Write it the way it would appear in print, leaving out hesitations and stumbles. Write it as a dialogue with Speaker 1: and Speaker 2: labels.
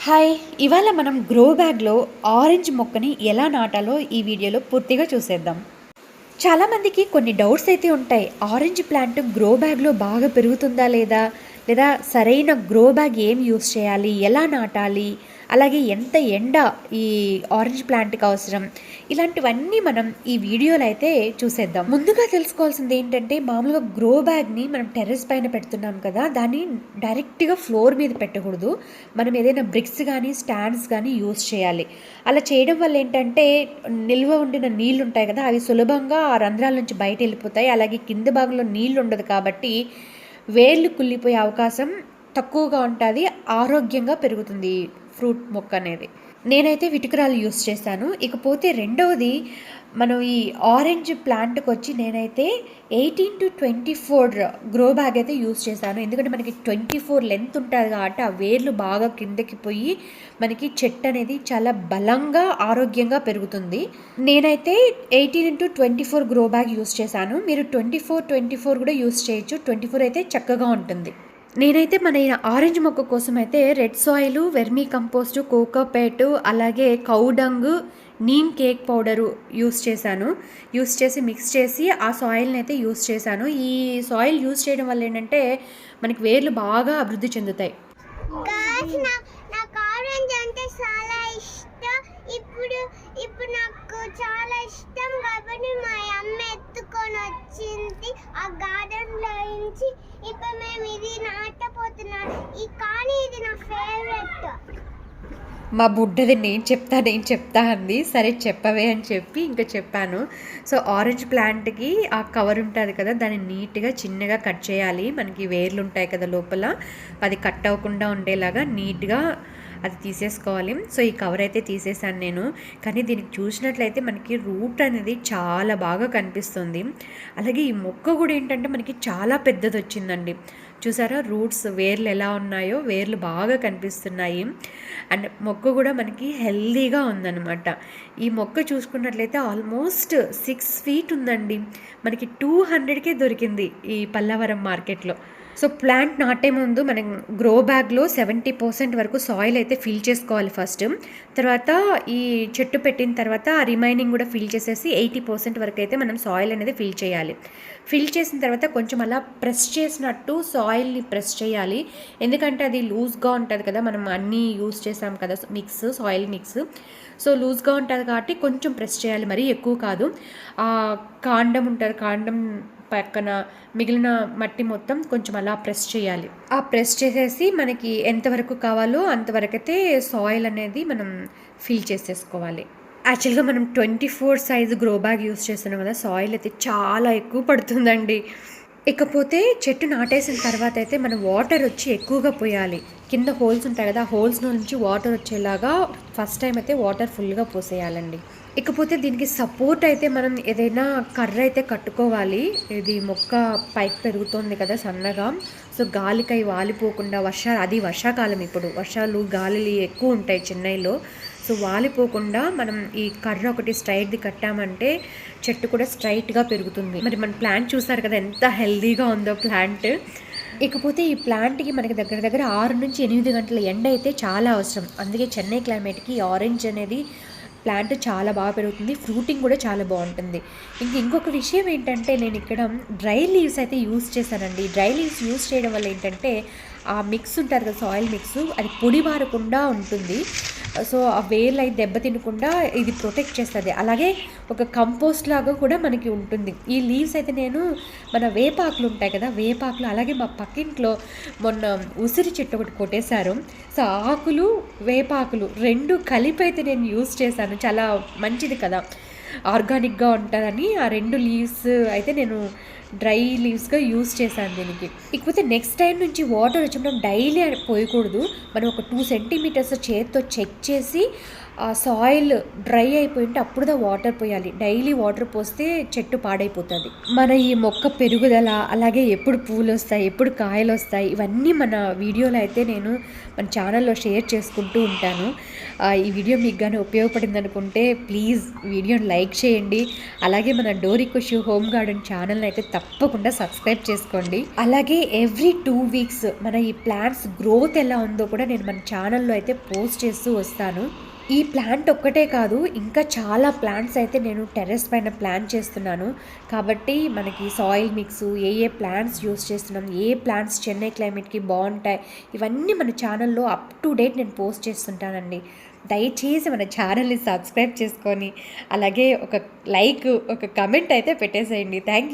Speaker 1: Hi! ఇవాళ మనం grow బ్యాగ్‌లో ఆరెంజ్ మొక్కని ఎలా నాటాలో ఈ వీడియోలో పూర్తిగా చూసేద్దాం. చాలామందికి కొన్ని డౌట్స్ అయితే ఉంటాయి. ఆరెంజ్ ప్లాంట్ గ్రో బ్యాగ్‌లో బాగా పెరుగుతుందా లేదా? లేదా సరైన గ్రో బ్యాగ్ ఏం యూజ్ చేయాలి? ఎలా నాటాలి? అలాగే ఎంత ఎండ ఈ ఆరెంజ్ ప్లాంట్‌కి అవసరం? ఇలాంటివన్నీ మనం ఈ వీడియోలో అయితే చూసేద్దాం. ముందుగా తెలుసుకోవాల్సింది ఏంటంటే మామూలుగా గ్రో బ్యాగ్‌ని మనం టెర్రస్ పైన పెడుతున్నాం కదా! దాన్ని డైరెక్ట్‌గా ఫ్లోర్ మీద పెట్టకూడదు. మనం ఏదైనా బ్రిక్స్ గానీ, స్టాండ్స్ గానీ యూజ్ చేయాలి. అలా చేయడం వల్ల ఏంటంటే నిల్వ ఉండిన నీళ్ళు ఉంటాయి కదా! అవి సులభంగా ఆ రంధ్రాల నుంచి బయటెళ్ళిపోతాయి. అలాగే కింద భాగంలో నీళ్ళు ఉండదు కాబట్టి వేర్లు కుళ్ళిపోయే అవకాశం తక్కువగా ఉంటది. ఆరోగ్యంగా పెరుగుతుంది ఫ్రూట్ మొక్క అనేది. నేనైతే విటుకురాలు యూజ్ చేశాను. ఇకపోతే రెండవది మనం ఈ ఆరెంజ్ ప్లాంట్‌కొచ్చి నేనైతే 18-24 గ్రో బ్యాగ్ అయితే యూజ్ చేశాను. ఎందుకంటే మనకి 24 లెంత్ ఉంటది కాబట్టి ఆ వేర్లు బాగా కిందకి పోయి మనకి చెట్టు అనేది చాలా బలంగా, ఆరోగ్యంగా పెరుగుతుంది. నేనైతే 18-24 గ్రో బ్యాగ్ యూజ్ చేశాను. మీరు 24 కూడా యూజ్ చేయొచ్చు. 24 అయితే చక్కగా ఉంటుంది. నేనైతే మన ఈ ఆరెంజ్ మొక్క కోసం అయితే రెడ్ సాయిలు, వెర్మీ కంపోస్టు, కోకోపేటు, అలాగే cow dung, neem cake powder use చేశాను. యూస్ చేసి మిక్స్ చేసి ఆ సాయిల్ని అయితే యూస్ చేశాను. ఈ సాయిల్ యూస్ చేయడం వల్ల ఏంటంటే మనకి వేర్లు బాగా అభివృద్ధి చెందుతాయి.
Speaker 2: నాకు ఆరెంజ్ అంటే చాలా ఇష్టం. ఇప్పుడు ఇప్పుడు నాకు చాలా ఇష్టం కాబట్టి మా అమ్మ ఎత్తుకొని వచ్చింది ఆ గార్డెన్ లో నుంచి. ఇప్పుడు మేము ఇది నాటపోతున్నాం. కానీ ఇది నా ఫేవరెట్.
Speaker 1: మా బుడ్డది నేను చెప్తా అంది. సరే చెప్పవే అని చెప్పి ఇంకా చెప్పాను. సో ఆరెంజ్ ప్లాంట్కి ఆ కవర్ ఉంటుంది కదా, దాన్ని నీట్గా చిన్నగా కట్ చేయాలి. మనకి వేర్లు ఉంటాయి కదా లోపల, అది కట్ అవ్వకుండా ఉండేలాగా నీట్గా అది తీసేసుకోవాలి. సో ఈ కవర్ అయితే తీసేసాను నేను. కానీ దీనికి చూసినట్లయితే మనకి రూట్ అనేది చాలా బాగా కనిపిస్తుంది. అలాగే ఈ మొక్క కూడా ఏంటంటే మనకి చాలా పెద్దది వచ్చిందండి. చూసారా రూట్స్, వేర్లు ఎలా ఉన్నాయో, వేర్లు బాగా కనిపిస్తున్నాయి. అండ్ మొక్క కూడా మనకి హెల్దీగా ఉందన్నమాట. ఈ మొక్క చూసుకున్నట్లయితే ఆల్మోస్ట్ 6 feet ఉందండి. మనకి 200కే దొరికింది ఈ పల్లవరం మార్కెట్లో. సో ప్లాంట్ నాటే ముందు మనం గ్రో బ్యాగ్లో 70% వరకు సాయిల్ అయితే ఫిల్ చేసుకోవాలి ఫస్ట్. తర్వాత ఈ చెట్టు పెట్టిన తర్వాత ఆ రిమైనింగ్ కూడా ఫిల్ చేసేసి 80% వరకు అయితే మనం సాయిల్ అనేది ఫిల్ చేయాలి. ఫిల్ చేసిన తర్వాత కొంచెం అలా ప్రెస్ చేసినట్టు సాయిల్ని ప్రెస్ చేయాలి. ఎందుకంటే అది లూజ్గా ఉంటుంది కదా, మనం అన్నీ యూజ్ చేసాం కదా సాయిల్ మిక్స్. సో లూజ్గా ఉంటుంది కాబట్టి కొంచెం ప్రెస్ చేయాలి, మరీ ఎక్కువ కాదు. కాండం ఉంటుంది, కాండం పక్కన మిగిలిన మట్టి మొత్తం కొంచెం అలా ప్రెస్ చేయాలి. ఆ ప్రెస్ చేసేసి మనకి ఎంతవరకు కావాలో అంతవరకు అయితే సాయిల్ అనేది మనం ఫిల్ చేసేసుకోవాలి. యాక్చువల్గా మనం 24 సైజు గ్రో బ్యాగ్ యూస్ చేస్తున్నాం కదా, సాయిల్ అయితే చాలా ఎక్కువ పడుతుందండి. ఇకపోతే చెట్టు నాటేసిన తర్వాత అయితే మనం వాటర్ వచ్చి ఎక్కువగా పోయాలి. కింద హోల్స్ ఉంటాయి కదా, ఆ హోల్స్ నుంచి వాటర్ వచ్చేలాగా ఫస్ట్ టైం అయితే వాటర్ ఫుల్గా పోసేయాలండి. ఇకపోతే దీనికి సపోర్ట్ అయితే మనం ఏదైనా కర్ర అయితే కట్టుకోవాలి. ఇది మొక్క పైకి పెరుగుతుంది కదా సన్నగా, సో గాలికై వాలిపోకుండా, వర్షాకాలం, ఇప్పుడు వర్షాలు గాలి ఎక్కువ ఉంటాయి చెన్నైలో. సో వాలిపోకుండా మనం ఈ కర్ర ఒకటి స్ట్రైట్ది కట్టామంటే చెట్టు కూడా స్ట్రైట్గా పెరుగుతుంది. మరి మన ప్లాంట్ చూసారు కదా ఎంత హెల్దీగా ఉందో ప్లాంట్. ఇకపోతే ఈ ప్లాంట్కి మనకి దగ్గర దగ్గర 6 నుంచి 8 గంటల ఎండ అయితే చాలా అవసరం. అందుకే చెన్నై క్లైమేట్కి ఆరెంజ్ అనేది ప్లాంట్ చాలా బాగా పెరుగుతుంది. ఫ్రూటింగ్ కూడా చాలా బాగుంటుంది. ఇంకొక విషయం ఏంటంటే నేను ఇక్కడ డ్రై లీవ్స్ అయితే యూస్ చేశానండి. డ్రై లీవ్స్ యూస్ చేయడం వల్ల ఏంటంటే ఆ మిక్స్ ఉంటుంది కదా, సాయిల్ మిక్స్, అది పొడి బారకుండా ఉంటుంది. సో ఆ వేర్లు అయితే దెబ్బతినకుండా ఇది ప్రొటెక్ట్ చేస్తుంది. అలాగే ఒక కంపోస్ట్ లాగా కూడా మనకి ఉంటుంది. ఈ లీవ్స్ అయితే నేను మన వేపాకులు ఉంటాయి కదా, వేపాకులు, అలాగే మా పక్కింట్లో మొన్న ఉసిరి చెట్టు ఒకటి కొట్టేశారు. సో ఆకులు, వేపాకులు 2 కలిపి అయితే నేను యూస్ చేశాను. చాలా మంచిది కదా, ఆర్గానిక్గా ఉంటుందని ఆ 2 లీవ్స్ అయితే నేను డ్రై లీవ్స్గా యూస్ చేశాను దీనికి. ఇకపోతే నెక్స్ట్ టైం నుంచి వాటర్ వచ్చి మనం డైలీ పోయకూడదు. మనం ఒక 2 సెంటీమీటర్స్ చేతితో చెక్ చేసి ఆ సాయిల్ డ్రై అయిపోయింటే అప్పుడుదా వాటర్ పోయాలి. డైలీ వాటర్ పోస్తే చెట్టు పాడైపోతుంది. మన ఈ మొక్క పెరుగుదల, అలాగే ఎప్పుడు పూలు వస్తాయి, ఎప్పుడు కాయలు వస్తాయి, ఇవన్నీ మన వీడియోలో అయితే నేను మన ఛానల్లో షేర్ చేసుకుంటూ ఉంటాను. ఈ వీడియో మీకు కానీ ఉపయోగపడింది అనుకుంటే ప్లీజ్ వీడియోని లైక్ చేయండి. అలాగే మన డోరీ ఖుషి హోమ్ గార్డెన్ ఛానల్ని అయితే తప్పకుండా సబ్స్క్రైబ్ చేసుకోండి. అలాగే ఎవ్రీ 2 వీక్స్ మన ఈ ప్లాంట్స్ గ్రోత్ ఎలా ఉందో కూడా నేను మన ఛానల్లో అయితే పోస్ట్ చేస్తూ వస్తాను. ఈ ప్లాంట్ ఒక్కటే కాదు, ఇంకా చాలా ప్లాంట్స్ అయితే నేను టెర్రస్ పైన ప్లాన్ చేస్తున్నాను. కాబట్టి మనకి సాయిల్ మిక్స్, ఏ ప్లాంట్స్ యూస్ చేస్తున్నాం, ఏ ప్లాంట్స్ చెన్నై క్లైమేట్కి బాగుంటాయి, ఇవన్నీ మన ఛానల్లో అప్ టు డేట్ నేను పోస్ట్ చేస్తుంటానండి. దయచేసి మన ఛానల్ని సబ్స్క్రైబ్ చేసుకొని అలాగే ఒక లైక్, ఒక కమెంట్ అయితే పెట్టేసేయండి. Thank you.